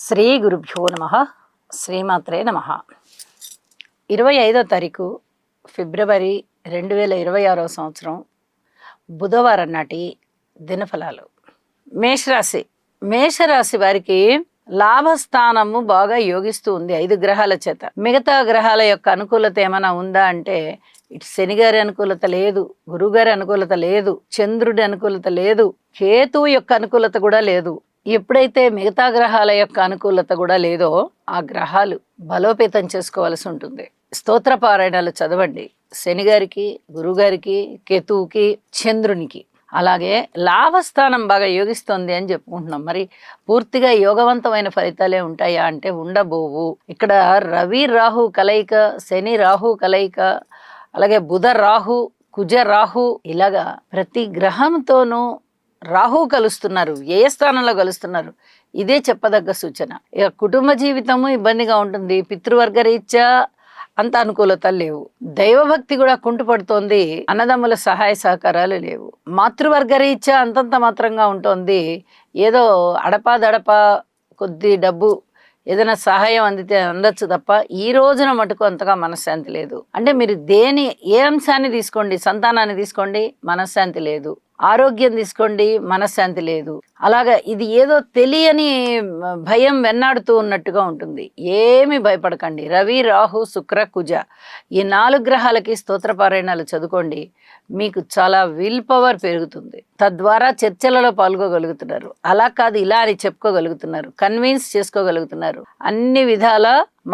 శ్రీ గురుభ్యో నమ. శ్రీమాత్రే నమ. 25వ తారీఖు ఫిబ్రవరి 2026 సంవత్సరం బుధవారం నాటి దినఫలాలు. మేషరాశి వారికి లాభస్థానము బాగా యోగిస్తూ ఉంది 5 గ్రహాల చేత. మిగతా గ్రహాల యొక్క అనుకూలత ఏమైనా ఉందా అంటే ఇటు శనిగారి అనుకూలత లేదు, గురుగారి అనుకూలత లేదు, చంద్రుడి అనుకూలత లేదు, కేతువు యొక్క అనుకూలత కూడా లేదు. ఎప్పుడైతే మిగతా గ్రహాల యొక్క అనుకూలత కూడా లేదో ఆ గ్రహాలు బలోపేతం చేసుకోవాల్సి ఉంటుంది. స్తోత్ర పారాయణాలు చదవండి. శనిగారికి, గురుగారికి, కేతువుకి, చంద్రునికి. అలాగే లాభస్థానం బాగా యోగిస్తుంది అని చెప్పుకుంటున్నాం. మరి పూర్తిగా యోగవంతమైన ఫలితాలే ఉంటాయా అంటే ఉండబోవు. ఇక్కడ రవి రాహు కలయిక, శని రాహు కలయిక, అలాగే బుధ రాహు, కుజ రాహు, ఇలాగా ప్రతి గ్రహంతోనూ రాహు కలుస్తున్నారు, ఏ స్థానంలో కలుస్తున్నారు. ఇదే చెప్పదగ్గ సూచన. ఇక కుటుంబ జీవితము ఇబ్బందిగా ఉంటుంది. పితృవర్గ రీత్యా అంత అనుకూలత లేవు. దైవభక్తి కూడా కుంటుపడుతోంది. అన్నదమ్ముల సహాయ సహకారాలు లేవు. మాతృవర్గ రీత్యా అంతంత మాత్రంగా ఉంటుంది. ఏదో అడపాదడపా కొద్ది డబ్బు ఏదైనా సహాయం అందితే అందచ్చు తప్ప ఈ రోజున మటుకు అంతగా మనశ్శాంతి లేదు. అంటే మీరు ఏ అంశాన్ని తీసుకోండి, సంతానాన్ని తీసుకోండి, మనశ్శాంతి లేదు. ఆరోగ్యం తీసుకోండి, మనశ్శాంతి లేదు. అలాగా ఇది ఏదో తెలియని భయం వెన్నాడుతూ ఉన్నట్టుగా ఉంటుంది. ఏమి భయపడకండి. రవి రాహు శుక్ర కుజ ఈ 4 గ్రహాలకి స్తోత్రపారాయణాలు చదువుకోండి. మీకు చాలా విల్ పవర్ పెరుగుతుంది. తద్వారా చర్చలలో పాల్గొగలుగుతున్నారు. అలా కాదు ఇలా అని చెప్పుకోగలుగుతున్నారు, కన్విన్స్ చేసుకోగలుగుతున్నారు. అన్ని విధాల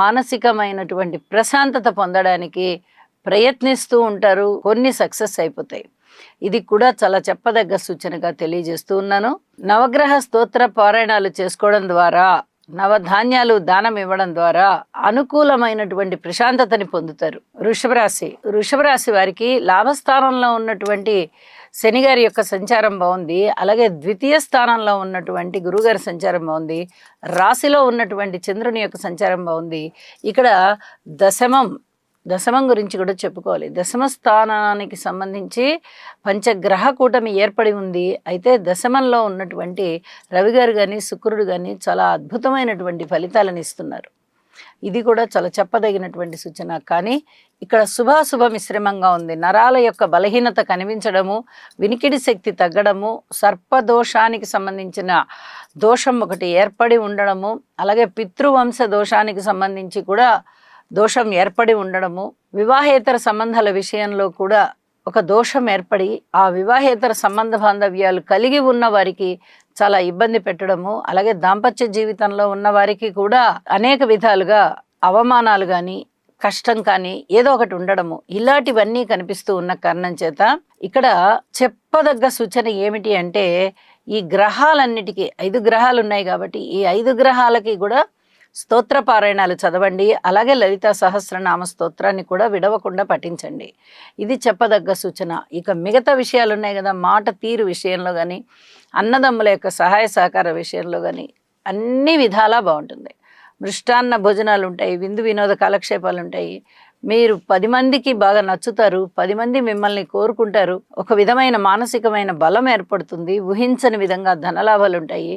మానసికమైనటువంటి ప్రశాంతత పొందడానికి ప్రయత్నిస్తూ ఉంటారు. కొన్ని సక్సెస్ అయిపోతాయి. ఇది కూడా చాలా చెప్పదగ్గ సూచనగా తెలియజేస్తూ ఉన్నాను. నవగ్రహ స్తోత్ర పారాయణాలు చేసుకోవడం ద్వారా, నవధాన్యాలు దానం ఇవ్వడం ద్వారా అనుకూలమైనటువంటి ప్రశాంతతని పొందుతారు. వృషభ రాశి వారికి లాభస్థానంలో ఉన్నటువంటి శనిగారి యొక్క సంచారం బాగుంది. అలాగే ద్వితీయ స్థానంలో ఉన్నటువంటి గురుగారి సంచారం బాగుంది. రాశిలో ఉన్నటువంటి చంద్రుని యొక్క సంచారం బాగుంది. ఇక్కడ దశమం గురించి కూడా చెప్పుకోవాలి. దశమ స్థానానికి సంబంధించి పంచగ్రహ కూటమి ఏర్పడి ఉంది. అయితే దశమంలో ఉన్నటువంటి రవి గారు కానీ శుక్రుడు కానీ చాలా అద్భుతమైనటువంటి ఫలితాలను ఇస్తున్నారు. ఇది కూడా చాలా చెప్పదగినటువంటి సూచన. కానీ ఇక్కడ శుభాశుభ మిశ్రమంగా ఉంది. నరాల యొక్క బలహీనత కనిపించడము, వినికిడి శక్తి తగ్గడము, సర్పదోషానికి సంబంధించిన దోషం ఒకటి ఏర్పడి ఉండడము, అలాగే పితృవంశ దోషానికి సంబంధించి కూడా దోషం ఏర్పడి ఉండడము, వివాహేతర సంబంధాల విషయంలో కూడా ఒక దోషం ఏర్పడి ఆ వివాహేతర సంబంధ బాంధవ్యాలు కలిగి ఉన్న వారికి చాలా ఇబ్బంది పెట్టడము, అలాగే దాంపత్య జీవితంలో ఉన్న వారికి కూడా అనేక విధాలుగా అవమానాలు కానీ కష్టం కానీ ఏదో ఒకటి ఉండడము, ఇలాంటివన్నీ కనిపిస్తూ ఉన్న కారణం చేత ఇక్కడ చెప్పదగ్గ సూచన ఏమిటి అంటే ఈ గ్రహాలన్నిటికీ 5 గ్రహాలు ఉన్నాయి కాబట్టి ఈ 5 గ్రహాలకి కూడా స్తోత్ర పారాయణాలు చదవండి. అలాగే లలితా సహస్రనామ స్తోత్రాన్ని కూడా విడవకుండా పఠించండి. ఇది చెప్పదగ్గ సూచన. ఇక మిగతా విషయాలు ఉన్నాయి కదా, మాట తీరు విషయంలో కానీ, అన్నదమ్ముల యొక్క సహాయ సహకార విషయంలో కానీ అన్ని విధాలా బాగుంటుంది. మృష్టాన్న భోజనాలు ఉంటాయి, విందు వినోద కాలక్షేపాలు ఉంటాయి. మీరు 10 మందికి బాగా నచ్చుతారు, 10 మంది మిమ్మల్ని కోరుకుంటారు. ఒక విధమైన మానసికమైన బలం ఏర్పడుతుంది. ఊహించని విధంగా ధనలాభాలు ఉంటాయి.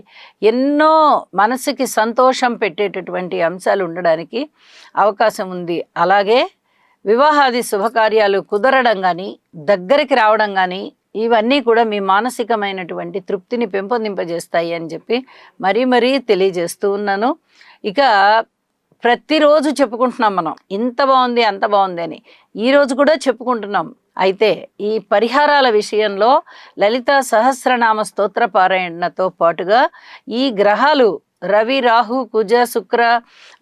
ఎన్నో మనసుకి సంతోషం పెట్టేటటువంటి అంశాలు ఉండడానికి అవకాశం ఉంది. అలాగే వివాహాది శుభకార్యాలు కుదరడం కానీ, దగ్గరికి రావడం కానీ ఇవన్నీ కూడా మీ మానసికమైనటువంటి తృప్తిని పెంపొందింపజేస్తాయి అని చెప్పి మరీ తెలియజేస్తూ ఉన్నాను. ఇక ప్రతిరోజు చెప్పుకుంటున్నాం మనం, ఇంత బాగుంది అంత బాగుంది అని. ఈరోజు కూడా చెప్పుకుంటున్నాం. అయితే ఈ పరిహారాల విషయంలో లలితా సహస్రనామ స్తోత్ర పారాయణతో పాటుగా ఈ గ్రహాలు రవి రాహు కుజ శుక్ర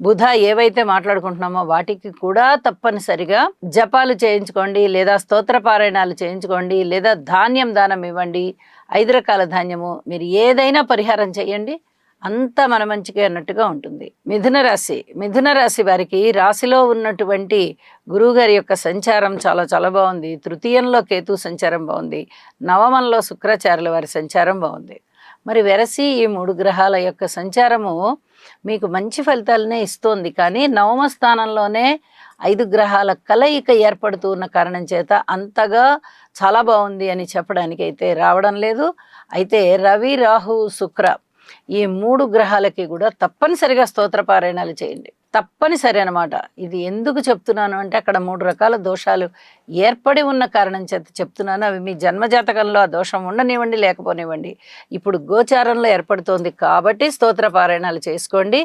బుధ ఏవైతే మాట్లాడుకుంటున్నామో వాటికి కూడా తప్పనిసరిగా జపాలు చేయించుకోండి, లేదా స్తోత్ర పారాయణాలు చేయించుకోండి, లేదా ధాన్యం దానం ఇవ్వండి. 5 రకాల ధాన్యము మీరు ఏదైనా పరిహారం చేయండి, అంతా మన మంచిగా అన్నట్టుగా ఉంటుంది. మిథున రాశి వారికి రాశిలో ఉన్నటువంటి గురువుగారి యొక్క సంచారం చాలా బాగుంది. తృతీయంలో కేతు సంచారం బాగుంది. నవమంలో శుక్రాచార్యుల వారి సంచారం బాగుంది. మరి వెరసి ఈ 3 గ్రహాల యొక్క సంచారము మీకు మంచి ఫలితాలనే ఇస్తోంది. కానీ నవమ స్థానంలోనే 5 గ్రహాల కలయిక ఏర్పడుతూ ఉన్న కారణం చేత అంతగా చాలా బాగుంది అని చెప్పడానికి అయితే రావడం లేదు. అయితే రవి రాహు శుక్ర ఈ 3 గ్రహాలకి కూడా తప్పనిసరిగా స్తోత్ర పారాయణాలు చేయండి. తప్పనిసరి అనమాట. ఇది ఎందుకు చెప్తున్నాను అంటే అక్కడ 3 రకాల దోషాలు ఏర్పడి ఉన్న కారణం చేత చెప్తున్నాను. అవి మీ జన్మజాతకంలో ఆ దోషం ఉండనివ్వండి, లేకపోనివ్వండి, ఇప్పుడు గోచారంలో ఏర్పడుతోంది కాబట్టి స్తోత్ర పారాయణాలు చేసుకోండి.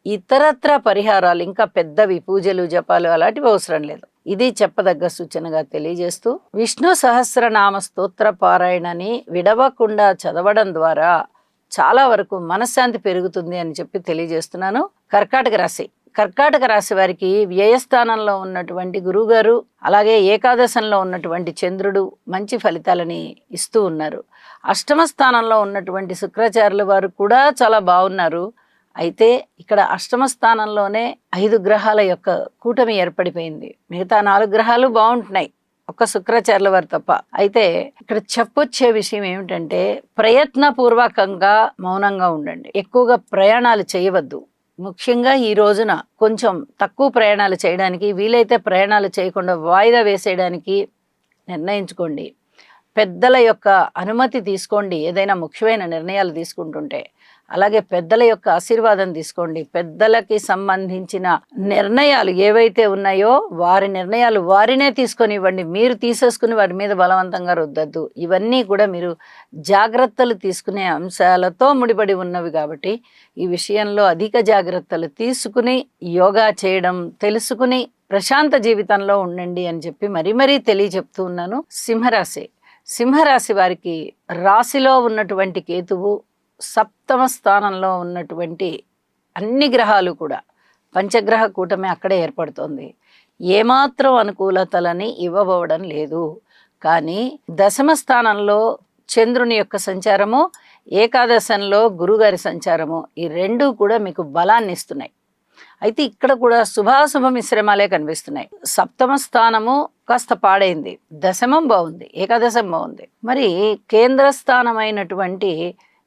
ఇతరత్ర పరిహారాలు ఇంకా పెద్దవి పూజలు జపాలు అలాంటివి అవసరం లేదు. ఇది చెప్పదగ్గ సూచనగా తెలియజేస్తూ, విష్ణు సహస్రనామ స్తోత్ర పారాయణని విడవకుండా చదవడం ద్వారా చాలా వరకు మనశ్శాంతి పెరుగుతుంది అని చెప్పి తెలియజేస్తున్నాను. కర్కాటక రాశి వారికి వ్యయస్థానంలో ఉన్నటువంటి గురువుగారు, అలాగే ఏకాదశంలో ఉన్నటువంటి చంద్రుడు మంచి ఫలితాలని ఇస్తూ ఉన్నారు. అష్టమ స్థానంలో ఉన్నటువంటి శుక్రాచార్యుల వారు కూడా చాలా బాగున్నారు. అయితే ఇక్కడ అష్టమ స్థానంలోనే 5 గ్రహాల యొక్క కూటమి ఏర్పడిపోయింది. మిగతా 4 గ్రహాలు బాగుంటున్నాయి, ఒక్క శుక్రాచార్యుల వారు తప్ప. అయితే ఇక్కడ చెప్పొచ్చే విషయం ఏమిటంటే, ప్రయత్నపూర్వకంగా మౌనంగా ఉండండి. ఎక్కువగా ప్రయాణాలు చేయవద్దు. ముఖ్యంగా ఈ రోజున కొంచెం తక్కువ ప్రయాణాలు చేయడానికి, వీలైతే ప్రయాణాలు చేయకుండా వాయిదా వేసేయడానికి నిర్ణయించుకోండి. పెద్దల యొక్క అనుమతి తీసుకోండి ఏదైనా ముఖ్యమైన నిర్ణయాలు తీసుకుంటుంటే. అలాగే పెద్దల యొక్క ఆశీర్వాదం తీసుకోండి. పెద్దలకి సంబంధించిన నిర్ణయాలు ఏవైతే ఉన్నాయో వారి నిర్ణయాలు వారినే తీసుకొని ఇవ్వండి. మీరు తీసేసుకుని వారి మీద బలవంతంగా రుద్దద్దు. ఇవన్నీ కూడా మీరు జాగ్రత్తలు తీసుకునే అంశాలతో ముడిపడి ఉన్నవి కాబట్టి ఈ విషయంలో అధిక జాగ్రత్తలు తీసుకుని యోగా చేయడం తెలుసుకుని ప్రశాంత జీవితంలో ఉండండి అని చెప్పి మరీ తెలియచెప్తూ ఉన్నాను. సింహరాశి వారికి రాశిలో ఉన్నటువంటి కేతువు, సప్తమ స్థానంలో ఉన్నటువంటి అన్ని గ్రహాలు కూడా పంచగ్రహ కూటమి అక్కడే ఏర్పడుతోంది. ఏమాత్రం అనుకూలతలని ఇవ్వబోవడం లేదు. కానీ దశమ స్థానంలో చంద్రుని యొక్క సంచారము, ఏకాదశంలో గురుగారి సంచారము, ఈ 2 కూడా మీకు బలాన్ని ఇస్తున్నాయి. అయితే ఇక్కడ కూడా శుభాశుభ మిశ్రమాలే కనిపిస్తున్నాయి. సప్తమ స్థానము కాస్త పాడైంది, దశమం బాగుంది, ఏకాదశం బాగుంది. మరి కేంద్ర స్థానమైనటువంటి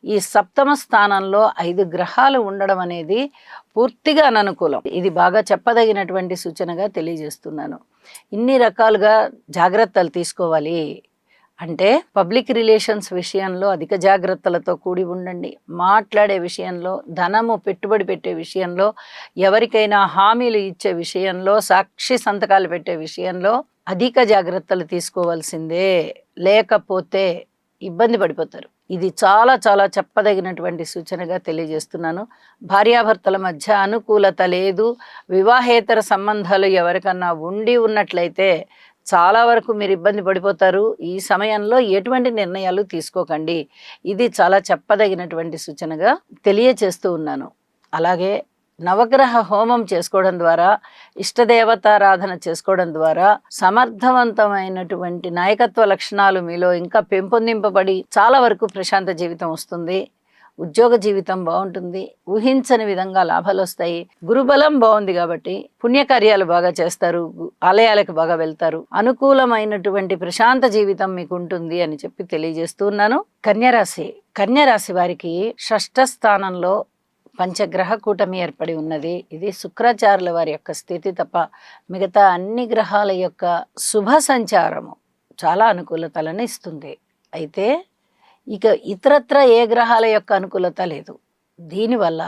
ఈ సప్తమ స్థానంలో 5 గ్రహాలు ఉండడం అనేది పూర్తిగా అననుకూలం. ఇది బాగా చెప్పదగినటువంటి సూచనగా తెలియజేస్తున్నాను. ఇన్ని రకాలుగా జాగ్రత్తలు తీసుకోవాలి అంటే పబ్లిక్ రిలేషన్స్ విషయంలో అధిక జాగ్రత్తలతో కూడి ఉండండి. మాట్లాడే విషయంలో, ధనము పెట్టుబడి పెట్టే విషయంలో, ఎవరికైనా హామీలు ఇచ్చే విషయంలో, సాక్షి సంతకాలు పెట్టే విషయంలో అధిక జాగ్రత్తలు తీసుకోవాల్సిందే. లేకపోతే ఇబ్బంది పడిపోతారు. ఇది చాలా చెప్పదగినటువంటి సూచనగా తెలియజేస్తున్నాను. భార్యాభర్తల మధ్య అనుకూలత లేదు. వివాహేతర సంబంధాలు ఎవరికన్నా ఉన్నట్లయితే చాలా వరకు మీరు ఇబ్బంది పడిపోతారు. ఈ సమయంలో ఎటువంటి నిర్ణయాలు తీసుకోకండి. ఇది చాలా చెప్పదగినటువంటి సూచనగా తెలియచేస్తూ ఉన్నాను. అలాగే నవగ్రహ హోమం చేసుకోవడం ద్వారా, ఇష్టదేవతారాధన చేసుకోవడం ద్వారా సమర్థవంతమైనటువంటి నాయకత్వ లక్షణాలు మీలో ఇంకా పెంపొందింపబడి చాలా వరకు ప్రశాంత జీవితం వస్తుంది. ఉద్యోగ జీవితం బాగుంటుంది. ఊహించని విధంగా లాభాలు వస్తాయి. గురుబలం బాగుంది కాబట్టి పుణ్యకార్యాలు బాగా చేస్తారు, ఆలయాలకు బాగా వెళ్తారు. అనుకూలమైనటువంటి ప్రశాంత జీవితం మీకు ఉంటుంది అని చెప్పి తెలియజేస్తూ ఉన్నాను. కన్యరాశి వారికి షష్ఠ స్థానంలో పంచగ్రహ కూటమి ఏర్పడి ఉన్నది. ఇది శుక్రాచార్యుల వారి యొక్క స్థితి తప్ప మిగతా అన్ని గ్రహాల యొక్క శుభ సంచారము చాలా అనుకూలతలను ఇస్తుంది. అయితే ఇక ఇతరత్ర ఏ గ్రహాల యొక్క అనుకూలత లేదు. దీనివల్ల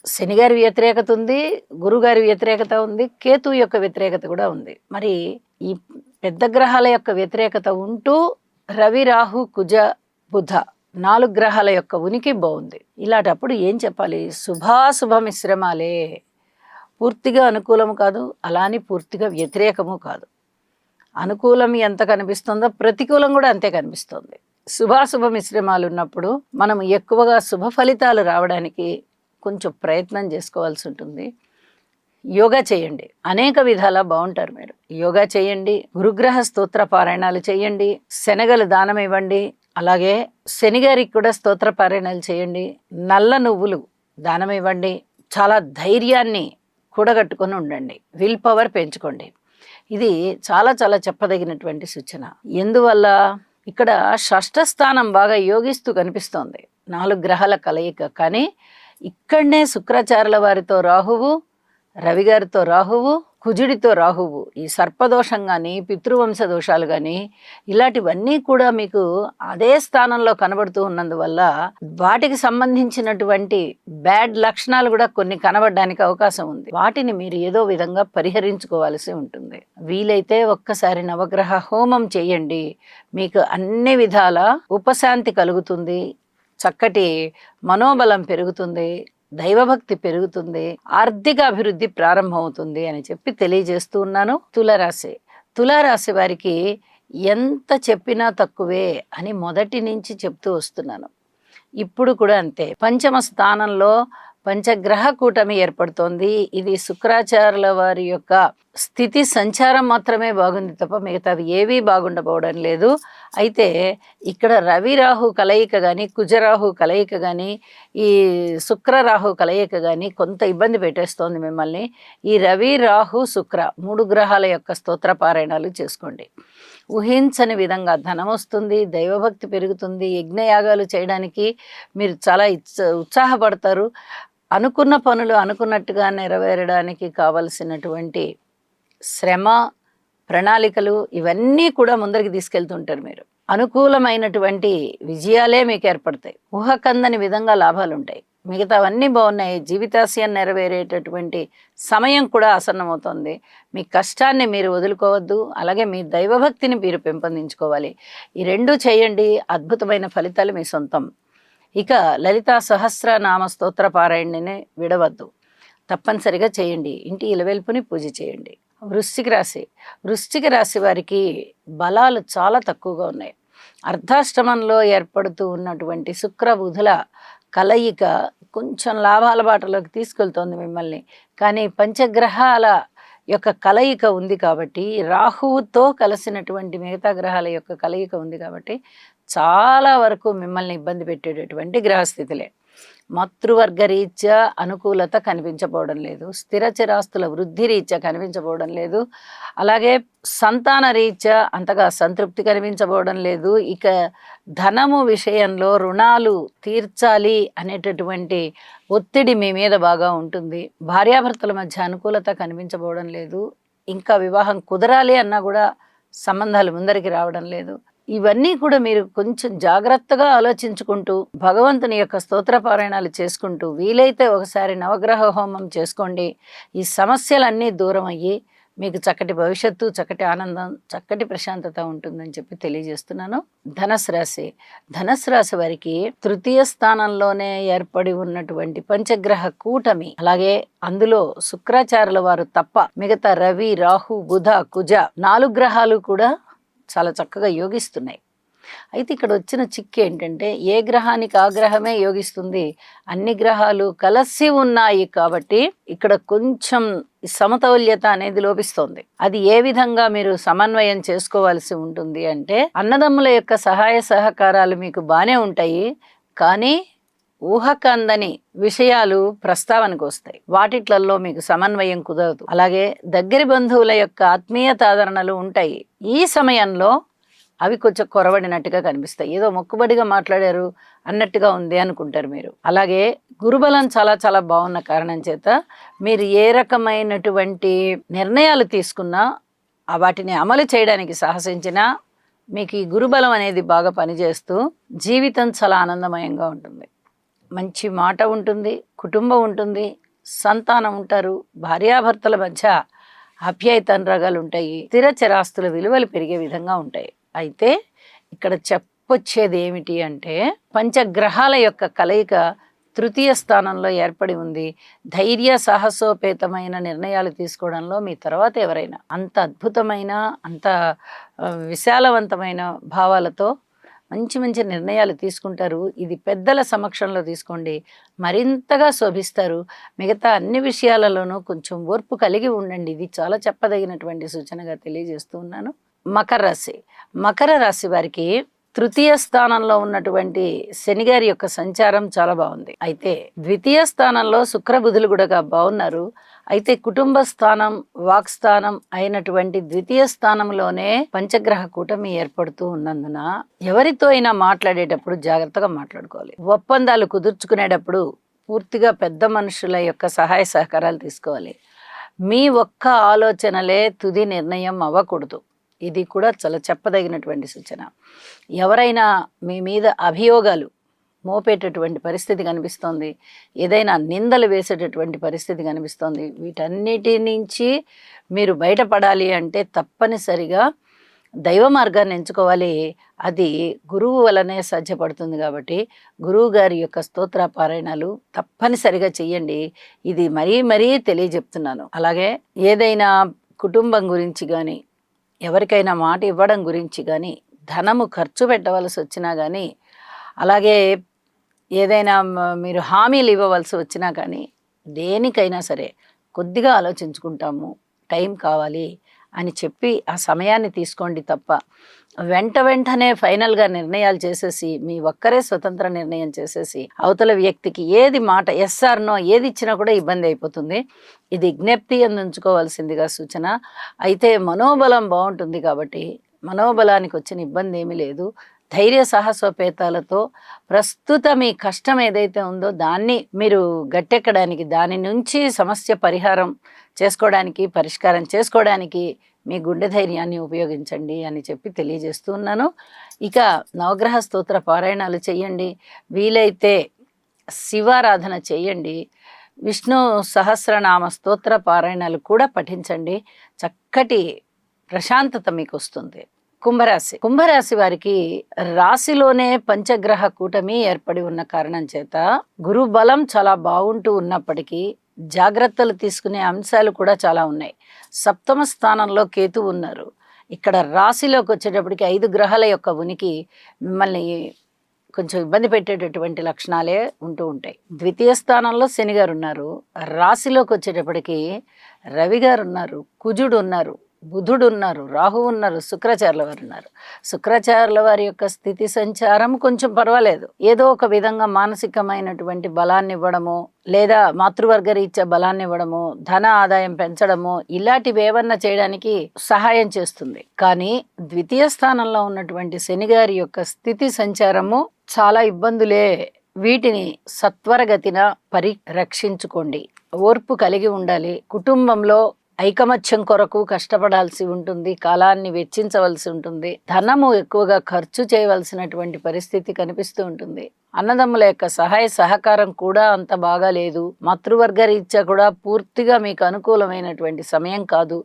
శనిగారి వ్యతిరేకత ఉంది, గురుగారి వ్యతిరేకత ఉంది, కేతు యొక్క వ్యతిరేకత కూడా ఉంది. మరి ఈ పెద్ద గ్రహాల యొక్క వ్యతిరేకత ఉంటూ రవి, రాహు, కుజ, బుధ 4 గ్రహాల యొక్క ఉనికి బాగుంది. ఇలాంటప్పుడు ఏం చెప్పాలి? శుభాశుభ మిశ్రమాలే. పూర్తిగా అనుకూలము కాదు, అలాని పూర్తిగా వ్యతిరేకము కాదు. అనుకూలం ఎంత కనిపిస్తుందో ప్రతికూలం కూడా అంతే కనిపిస్తుంది. శుభాశుభ మిశ్రమాలు ఉన్నప్పుడు మనం ఎక్కువగా శుభ ఫలితాలు రావడానికి కొంచెం ప్రయత్నం చేసుకోవాల్సి ఉంటుంది. యోగా చేయండి, అనేక విధాలా బాగుంటారు మీరు. యోగా చేయండి, గురుగ్రహ స్తోత్ర పారాయణాలు చేయండి, శనగలు దానం ఇవ్వండి, అలాగే శనిగారికి కూడా స్తోత్ర పారాయణాలు చేయండి, నల్ల నువ్వులు దానం ఇవ్వండి. చాలా ధైర్యాన్ని కూడగట్టుకొని ఉండండి, విల్ పవర్ పెంచుకోండి. ఇది చాలా చెప్పదగినటువంటి సూచన. ఎందువల్ల ఇక్కడ షష్ఠ స్థానం బాగా యోగిస్తూ కనిపిస్తోంది, 4 గ్రహాల కలయిక. కానీ ఇక్కడనే శుక్రాచార్యుల వారితో రాహువు, రవి గారితో రాహువు, కుజుడితో రాహువు, ఈ సర్పదోషం కానీ పితృవంశ దోషాలు కానీ ఇలాంటివన్నీ కూడా మీకు అదే స్థానంలో కనబడుతూ ఉన్నందువల్ల వాటికి సంబంధించినటువంటి బ్యాడ్ లక్షణాలు కూడా కొన్ని కనబడడానికి అవకాశం ఉంది. వాటిని మీరు ఏదో విధంగా పరిహరించుకోవాల్సి ఉంటుంది. వీలైతే ఒక్కసారి నవగ్రహ హోమం చేయండి, మీకు అన్ని విధాల ఉపశాంతి కలుగుతుంది, చక్కటి మనోబలం పెరుగుతుంది, దైవభక్తి పెరుగుతుంది, ఆర్థిక అభివృద్ధి ప్రారంభమవుతుంది అని చెప్పి తెలియజేస్తూ ఉన్నాను. తులారాశి వారికి ఎంత చెప్పినా తక్కువే అని మొదటి నుంచి చెప్తూ వస్తున్నాను. ఇప్పుడు కూడా అంతే. పంచమ స్థానంలో పంచగ్రహ కూటమి ఏర్పడుతోంది. ఇది శుక్రాచార్యుల వారి యొక్క స్థితి సంచారం మాత్రమే బాగుంది తప్ప మిగతావి ఏవీ బాగుండబోవడం లేదు. అయితే ఇక్కడ రవి రాహు కలయిక కానీ, కుజరాహు కలయిక కానీ, ఈ శుక్రరాహు కలయిక కానీ కొంత ఇబ్బంది పెట్టేస్తోంది మిమ్మల్ని. ఈ రవి రాహు శుక్ర 3 గ్రహాల యొక్క స్తోత్ర పారాయణాలు చేసుకోండి. ఊహించని విధంగా ధనం వస్తుంది, దైవభక్తి పెరుగుతుంది, యజ్ఞయాగాలు చేయడానికి మీరు చాలా ఉత్సాహపడతారు. అనుకున్న పనులు అనుకున్నట్టుగా నెరవేరడానికి కావలసినటువంటి శ్రమ, ప్రణాళికలు ఇవన్నీ కూడా ముందరికి తీసుకెళ్తుంటారు మీరు. అనుకూలమైనటువంటి విజయాలే మీకు ఏర్పడతాయి. ఊహకందని విధంగా లాభాలు ఉంటాయి. మిగతావన్నీ బాగున్నాయి. జీవితాశయం నెరవేరేటటువంటి సమయం కూడా ఆసన్నమవుతుంది. మీ కష్టాన్ని మీరు వదులుకోవద్దు, అలాగే మీ దైవభక్తిని మీరు పెంపొందించుకోవాలి. ఈ 2 చేయండి, అద్భుతమైన ఫలితాలు మీ సొంతం. ఇక లలితా సహస్రనామ స్తోత్ర పారాయణని విడవద్దు, తప్పనిసరిగా చేయండి. ఇంటి ఇలవెల్పుని పూజ చేయండి. వృశ్చిక రాశి వారికి బలాలు చాలా తక్కువగా ఉన్నాయి. అర్ధాష్టమంలో ఏర్పడుతూ ఉన్నటువంటి శుక్ర బుధుల కలయిక కొంచెం లాభాల బాటలోకి తీసుకెళ్తోంది మిమ్మల్ని. కానీ పంచగ్రహాల యొక్క కలయిక ఉంది కాబట్టి, రాహువుతో కలిసినటువంటి మిగతా గ్రహాల యొక్క కలయిక ఉంది కాబట్టి చాలా వరకు మిమ్మల్ని ఇబ్బంది పెట్టేటటువంటి గ్రహస్థితులే. మాతృవర్గ రీత్యా అనుకూలత కనిపించబోవడం లేదు, స్థిర చిరాస్తుల వృద్ధి రీత్యా కనిపించబోవడం లేదు, అలాగే సంతాన రీత్యా అంతగా సంతృప్తి కనిపించబోవడం లేదు. ఇక ధనము విషయంలో రుణాలు తీర్చాలి అనేటటువంటి ఒత్తిడి మీ మీద బాగా ఉంటుంది. భార్యాభర్తల మధ్య అనుకూలత కనిపించబోవడం లేదు. ఇంకా వివాహం కుదరాలి అన్నా కూడా సంబంధాలు ముందరికి రావడం లేదు. ఇవన్నీ కూడా మీరు కొంచెం జాగ్రత్తగా ఆలోచించుకుంటూ భగవంతుని యొక్క స్తోత్ర పారాయణాలు చేసుకుంటూ వీలైతే ఒకసారి నవగ్రహ హోమం చేసుకోండి. ఈ సమస్యలన్నీ దూరం అయ్యి మీకు చక్కటి భవిష్యత్తు, చక్కటి ఆనందం, చక్కటి ప్రశాంతత ఉంటుందని చెప్పి తెలియజేస్తున్నాను. ధనుసు రాశి వారికి 3వ స్థానంలోనే ఏర్పడి ఉన్నటువంటి పంచగ్రహ కూటమి, అలాగే అందులో శుక్రాచార్యుల వారు తప్ప మిగతా రవి, రాహు, బుధ, కుజ 4 గ్రహాలు కూడా చాలా చక్కగా యోగిస్తున్నాయి. అయితే ఇక్కడ వచ్చిన చిక్కు ఏంటంటే, ఏ గ్రహానికి ఆ గ్రహమే యోగిస్తుంది, అన్ని గ్రహాలు కలిసి ఉన్నాయి కాబట్టి ఇక్కడ కొంచెం సమతౌల్యత అనేది లోపిస్తోంది. అది ఏ విధంగా మీరు సమన్వయం చేసుకోవాల్సి ఉంటుంది అంటే, అన్నదమ్ముల యొక్క సహాయ సహకారాలు మీకు బాగానే ఉంటాయి, కానీ ఊహకందని విషయాలు ప్రస్తావనకు వస్తాయి. వాటిట్లలో మీకు సమన్వయం కుదరదు. అలాగే దగ్గరి బంధువుల యొక్క ఆత్మీయత ఆదరణలు ఉంటాయి. ఈ సమయంలో అవి కొంచెం కొరవడినట్టుగా కనిపిస్తాయి. ఏదో మొక్కుబడిగా మాట్లాడారు అన్నట్టుగా ఉంది అనుకుంటారు మీరు. అలాగే గురుబలం చాలా చాలా బాగున్న కారణం చేత మీరు ఏ రకమైనటువంటి నిర్ణయాలు తీసుకున్నా, వాటిని అమలు చేయడానికి సాహసించినా మీకు ఈ గురుబలం అనేది బాగా పనిచేస్తూ జీవితం చాలా ఆనందమయంగా ఉంటుంది. మంచి మాట ఉంటుంది, కుటుంబం ఉంటుంది, సంతానం ఉంటారు, భార్యాభర్తల మధ్య ఆప్యాయతనురాగాలు ఉంటాయి, స్థిర చరాస్తుల విలువలు పెరిగే విధంగా ఉంటాయి. అయితే ఇక్కడ చెప్పొచ్చేది ఏమిటి అంటే, పంచగ్రహాల యొక్క కలయిక 3వ స్థానంలో ఏర్పడి ఉంది. ధైర్య సాహసోపేతమైన నిర్ణయాలు తీసుకోవడంలో మీ తర్వాత ఎవరైనా అంత అద్భుతమైన, అంత విశాలవంతమైన భావాలతో మంచి మంచి నిర్ణయాలు తీసుకుంటారు. ఇది పెద్దల సమక్షంలో తీసుకోండి, మరింతగా శోభిస్తారు. మిగతా అన్ని విషయాలలోనూ కొంచెం ఓర్పు కలిగి ఉండండి. ఇది చాలా చెప్పదగినటువంటి సూచనగా తెలియజేస్తూ ఉన్నాను. మకర రాశి వారికి 3వ స్థానంలో ఉన్నటువంటి శనిగారి యొక్క సంచారం చాలా బాగుంది. అయితే 2వ స్థానంలో శుక్రబుధులు కూడా బాగున్నారు. అయితే కుటుంబ స్థానం, వాక్ స్థానం అయినటువంటి 2వ స్థానంలోనే పంచగ్రహ కూటమి ఏర్పడుతూ ఉన్నందున ఎవరితో అయినా మాట్లాడేటప్పుడు జాగ్రత్తగా మాట్లాడుకోవాలి. ఒప్పందాలు కుదుర్చుకునేటప్పుడు పూర్తిగా పెద్ద మనుషుల యొక్క సహాయ సహకారాలు తీసుకోవాలి. మీ ఒక్క ఆలోచనలే తుది నిర్ణయం అవ్వకూడదు. ఇది కూడా చాలా చెప్పదగినటువంటి సూచన. ఎవరైనా మీ మీద అభియోగాలు మోపేటటువంటి పరిస్థితి కనిపిస్తోంది, ఏదైనా నిందలు వేసేటటువంటి పరిస్థితి కనిపిస్తోంది, వీటన్నిటి నుంచి మీరు బయటపడాలి అంటే తప్పనిసరిగా దైవ మార్గాన్ని ఎంచుకోవాలి. అది గురువు వలనే సాధ్యపడుతుంది కాబట్టి గురువు గారి యొక్క స్తోత్ర పారాయణాలు తప్పనిసరిగా చెయ్యండి. ఇది మరీ మరీ తెలియజెప్తున్నాను. అలాగే ఏదైనా కుటుంబం గురించి కానీ, ఎవరికైనా మాట ఇవ్వడం గురించి కానీ, ధనము ఖర్చు పెట్టవలసి వచ్చినా కానీ, అలాగే ఏదైనా మీరు హామీలు ఇవ్వవలసి వచ్చినా కానీ, దేనికైనా సరే కొద్దిగా ఆలోచించుకుంటాము, టైం కావాలి అని చెప్పి ఆ సమయాన్ని తీసుకోండి తప్ప వెంటనే ఫైనల్గా నిర్ణయాలు చేసేసి మీ ఒక్కరే స్వతంత్ర నిర్ణయం చేసేసి అవతల వ్యక్తికి ఏది మాట ఎస్ ఆర్ నో ఏది ఇచ్చినా కూడా ఇబ్బంది అయిపోతుంది. ఇది విజ్ఞప్తి అందించుకోవాల్సిందిగా సూచన. అయితే మనోబలం బాగుంటుంది కాబట్టి మనోబలానికి వచ్చిన ఇబ్బంది ఏమీ లేదు. ధైర్య సాహసోపేతాలతో ప్రస్తుత మీ కష్టం ఏదైతే ఉందో దాన్ని మీరు గట్టెక్కడానికి, దాని నుంచి సమస్య పరిహారం చేసుకోవడానికి, పరిష్కారం చేసుకోవడానికి మీ గుండె ధైర్యాన్ని ఉపయోగించండి అని చెప్పి తెలియజేస్తూ ఉన్నాను. ఇక నవగ్రహ స్తోత్ర పారాయణాలు చేయండి, వీలైతే శివారాధన చేయండి, విష్ణు సహస్రనామ స్తోత్ర పారాయణాలు కూడా పఠించండి. చక్కటి ప్రశాంతత మీకు వస్తుంది. కుంభరాశి వారికి రాశిలోనే పంచగ్రహ కూటమి ఏర్పడి ఉన్న కారణం చేత గురు బలం చాలా బాగుంటూ ఉన్నప్పటికీ జాగ్రత్తలు తీసుకునే అంశాలు కూడా చాలా ఉన్నాయి. సప్తమ స్థానంలో కేతు ఉన్నారు. ఇక్కడ రాశిలోకి వచ్చేటప్పటికి 5 గ్రహాల యొక్క ఉనికి మిమ్మల్ని కొంచెం ఇబ్బంది పెట్టేటటువంటి లక్షణాలే ఉంటూ ఉంటాయి. ద్వితీయ స్థానంలో శని గారు ఉన్నారు. రాశిలోకి వచ్చేటప్పటికి రవి గారు ఉన్నారు, కుజుడు ఉన్నారు, బుధుడు ఉన్నారు, రాహు ఉన్నారు, శుక్రాచార్యుల వారు ఉన్నారు. శుక్రాచార్యుల వారి యొక్క స్థితి సంచారం కొంచెం పర్వాలేదు. ఏదో ఒక విధంగా మానసికమైనటువంటి బలాన్ని ఇవ్వడము, లేదా మాతృవర్గ రీత్యా బలాన్ని ఇవ్వడము, ధన ఆదాయం పెంచడము, ఇలాంటివి ఏమన్నా చేయడానికి సహాయం చేస్తుంది. కానీ ద్వితీయ స్థానంలో ఉన్నటువంటి శని గారి యొక్క స్థితి సంచారము చాలా ఇబ్బందులే. వీటిని సత్వరగతిన పరిరక్షించుకోండి. ఓర్పు కలిగి ఉండాలి. కుటుంబంలో ఐకమత్యం కొరకు కష్టపడాల్సి ఉంటుంది, కాలాన్ని వెచ్చించవలసి ఉంటుంది, ధనము ఎక్కువగా ఖర్చు చేయవలసినటువంటి పరిస్థితి కనిపిస్తూ ఉంటుంది. అన్నదమ్ముల యొక్క సహాయ సహకారం కూడా అంత బాగా లేదు. మాతృవర్గ రీత్యా కూడా పూర్తిగా మీకు అనుకూలమైనటువంటి సమయం కాదు.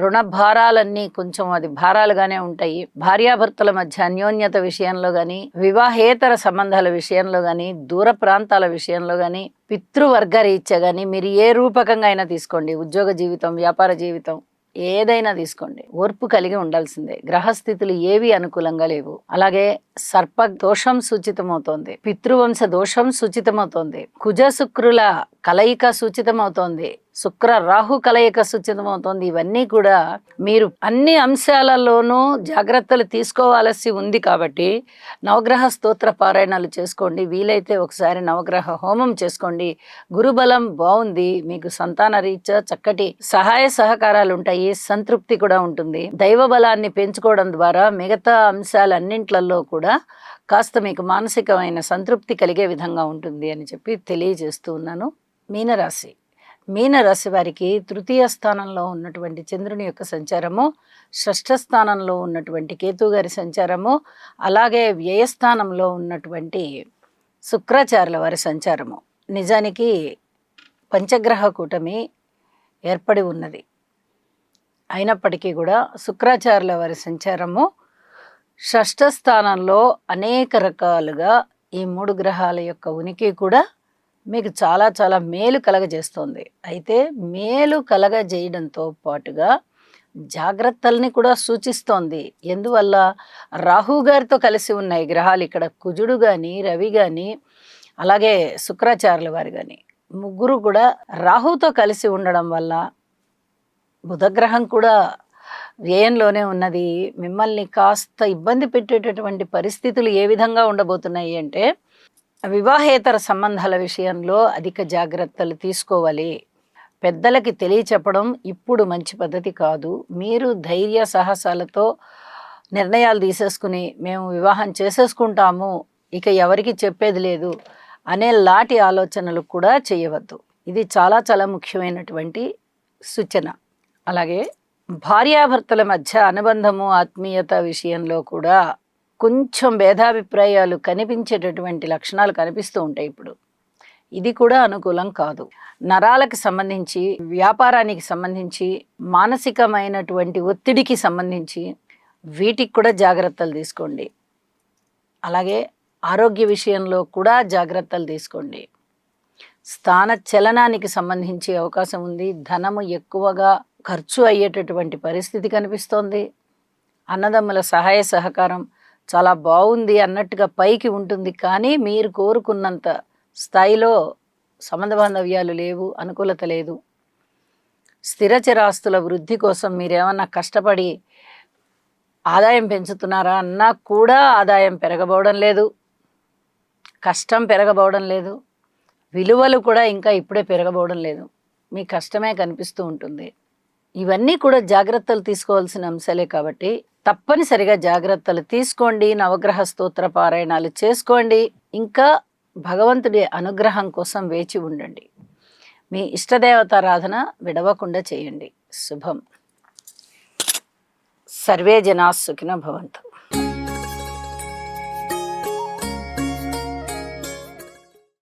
రుణ భారాలన్నీ కొంచెం అది భారాలుగానే ఉంటాయి. భార్యాభర్తల మధ్య అన్యోన్యత విషయంలో కానీ, వివాహేతర సంబంధాల విషయంలో కానీ, దూర ప్రాంతాల విషయంలో కానీ, పితృవర్గ రీత్యా కానీ మీరు ఏ రూపకంగా అయినా తీసుకోండి, ఉద్యోగ జీవితం, వ్యాపార జీవితం ఏదైనా తీసుకోండి, ఓర్పు కలిగి ఉండాల్సిందే. గ్రహస్థితులు ఏవి అనుకూలంగా లేవు. అలాగే సర్ప దోషం సూచితమవుతోంది, పితృవంశ దోషం సూచితమవుతోంది, కుజ శుక్రుల కలయిక సూచితమవుతోంది, శుక్ర రాహు కలయిక సూచితమవుతోంది. ఇవన్నీ కూడా మీరు అన్ని అంశాలలోనూ జాగ్రత్తలు తీసుకోవాల్సి ఉంది కాబట్టి నవగ్రహ స్తోత్ర పారాయణాలు చేసుకోండి. వీలైతే ఒకసారి నవగ్రహ హోమం చేసుకోండి. గురుబలం బాగుంది, మీకు సంతాన రీత్యా చక్కటి సహాయ సహకారాలు ఉంటాయి, సంతృప్తి కూడా ఉంటుంది. దైవ బలాన్ని పెంచుకోవడం ద్వారా మిగతా అంశాలన్నింట్లలో కూడా కాస్త మీకు మానసికమైన సంతృప్తి కలిగే విధంగా ఉంటుంది అని చెప్పి తెలియజేస్తూ ఉన్నాను. మీనరాశి వారికి తృతీయ స్థానంలో ఉన్నటువంటి చంద్రుని యొక్క సంచారము, షష్ఠ స్థానంలో ఉన్నటువంటి కేతు గారి సంచారము, అలాగే వ్యయస్థానంలో ఉన్నటువంటి శుక్రాచార్యుల వారి సంచారము, నిజానికి పంచగ్రహ కూటమి ఏర్పడి ఉన్నది. అయినప్పటికీ కూడా శుక్రాచార్యుల వారి సంచారము షష్ఠ స్థానంలో అనేక రకాలుగా ఈ 3 గ్రహాల యొక్క ఉనికి కూడా మీకు చాలా చాలా మేలు కలగజేస్తుంది. అయితే మేలు కలగజేయడంతో పాటుగా జాగ్రత్తల్ని కూడా సూచిస్తోంది. ఎందువల్ల? రాహు గారితో కలిసి ఉన్నాయి గ్రహాలు. ఇక్కడ కుజుడు కానీ, రవి కానీ, అలాగే శుక్రాచార్యుల వారు కానీ, ముగ్గురు కూడా రాహుతో కలిసి ఉండడం వల్ల, బుధగ్రహం కూడా వ్యయంలోనే ఉన్నది. మిమ్మల్ని కాస్త ఇబ్బంది పెట్టేటటువంటి పరిస్థితులు ఏ విధంగా ఉండబోతున్నాయి అంటే, వివాహేతర సంబంధాల విషయంలో అధిక జాగ్రత్తలు తీసుకోవాలి. పెద్దలకి తెలియచెప్పడం ఇప్పుడు మంచి పద్ధతి కాదు. మీరు ధైర్య సాహసాలతో నిర్ణయాలు తీసేసుకుని మేము వివాహం చేసేసుకుంటాము, ఇక ఎవరికి చెప్పేది లేదు అనే లాంటి ఆలోచనలు కూడా చేయవద్దు. ఇది చాలా చాలా ముఖ్యమైనటువంటి సూచన. అలాగే భార్యాభర్తల మధ్య అనుబంధము, ఆత్మీయత విషయంలో కూడా కొంచెం భేదాభిప్రాయాలు కనిపించేటటువంటి లక్షణాలు కనిపిస్తూ ఉంటాయి ఇప్పుడు. ఇది కూడా అనుకూలం కాదు. నరాలకు సంబంధించి, వ్యాపారానికి సంబంధించి, మానసికమైనటువంటి ఒత్తిడికి సంబంధించి వీటికి కూడా జాగ్రత్తలు తీసుకోండి. అలాగే ఆరోగ్య విషయంలో కూడా జాగ్రత్తలు తీసుకోండి. స్థాన చలనానికి సంబంధించి అవకాశం ఉంది. ధనము ఎక్కువగా ఖర్చు అయ్యేటటువంటి పరిస్థితి కనిపిస్తోంది. అన్నదమ్ముల సహాయ సహకారం చాలా బాగుంది అన్నట్టుగా పైకి ఉంటుంది, కానీ మీరు కోరుకున్నంత స్థాయిలో సంబంధ బాంధవ్యాలు లేవు, అనుకూలత లేదు. స్థిరచరాస్తుల వృద్ధి కోసం మీరేమన్నా కష్టపడి ఆదాయం పెంచుతున్నారా అన్నా కూడా ఆదాయం పెరగబోవడం లేదు, కష్టం పెరగబోవడం లేదు, విలువలు కూడా ఇంకా ఇప్పుడే పెరగబోవడం లేదు. మీ కష్టమే కనిపిస్తూ ఉంటుంది. ఇవన్నీ కూడా జాగ్రత్తలు తీసుకోవాల్సిన అంశాలే కాబట్టి తప్పనిసరిగా జాగ్రత్తలు తీసుకోండి. నవగ్రహ స్తోత్ర పారాయణాలు చేసుకోండి. ఇంకా భగవంతుడి అనుగ్రహం కోసం వేచి ఉండండి. మీ ఇష్టదేవతారాధన విడవకుండా చేయండి. శుభం. సర్వే జనా సుఖినో భవంతు.